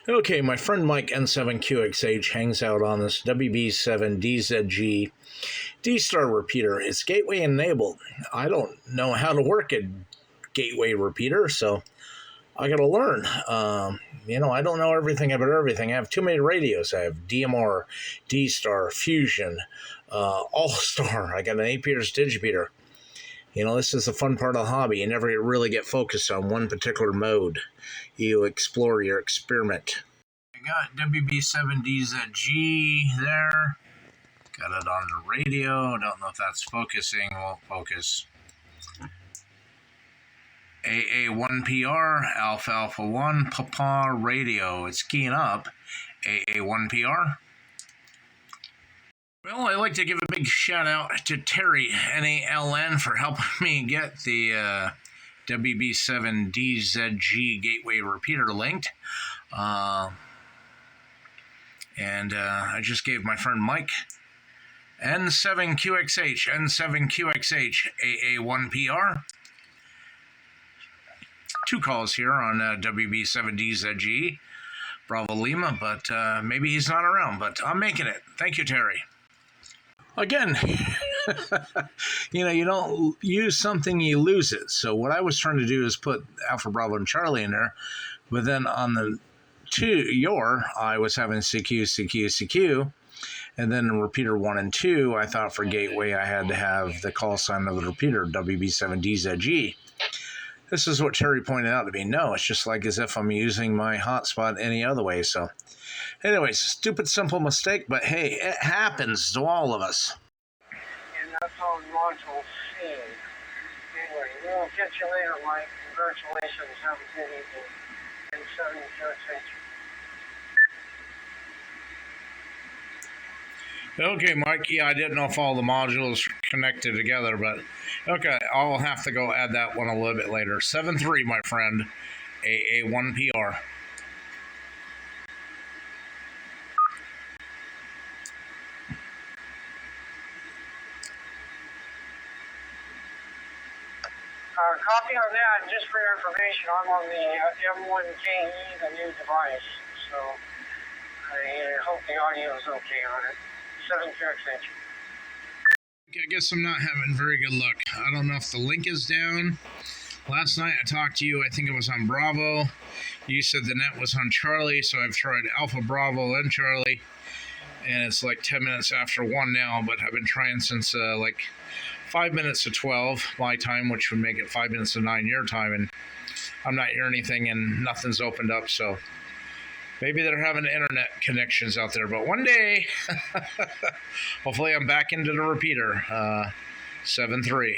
Okay, my friend Mike N7QXH hangs out on this WB7DZG DSTAR repeater. It's gateway enabled. I don't know how to work a gateway repeater, so I got to learn. I don't know everything about everything. I have too many radios. I have DMR, DSTAR, Fusion, All-Star. I got an 8-Peters Digipeater. This is the fun part of the hobby. You never really get focused on one particular mode. You explore your experiment. I got WB7DZG there. Got it on the radio. Don't know if that's focusing. Won't focus. AA1PR, Alpha Alpha 1, Papa Radio. It's keying up. AA1PR. Well, I'd like to give a big shout out to Terry, NALN, for helping me get the WB7DZG gateway repeater linked. I just gave my friend Mike N7QXH, AA1PR. 2 calls here on WB7DZG, Bravo Lima, but maybe he's not around, but I'm making it. Thank you, Terry. Again, you don't use something, you lose it. So what I was trying to do is put Alpha, Bravo, and Charlie in there, but then on the I was having CQ, and then in repeater 1 and 2, I thought for gateway I had to have the call sign of the repeater, WB7DZG. This is what Terry pointed out to me. No, it's just like as if I'm using my hotspot any other way. So anyways, stupid, simple mistake, but hey, it happens to all of us. And that's on module C. Anyway, we'll catch you later, Mike. Congratulations. Have a good evening. And 7 QXH. Okay, Mike. Yeah, I didn't know if all the modules connected together, but okay, I'll have to go add that one a little bit later. 7-3, my friend. AA1PR. Copy on that, and just for your information, I'm on the M1KE, the new device, so I hope the audio is okay on it. 7 QXH. I guess I'm not having very good luck. I don't know if the link is down. Last night I talked to you, I think it was on Bravo. You said the net was on Charlie, so I've tried Alpha, Bravo, and Charlie. And it's like 10 minutes after 1 now, but I've been trying since like 5 minutes to 12 my time, which would make it 5 minutes to 9 your time, and I'm not hearing anything and nothing's opened up, so maybe they're having internet connections out there, but one day, hopefully I'm back into the repeater. 7-3.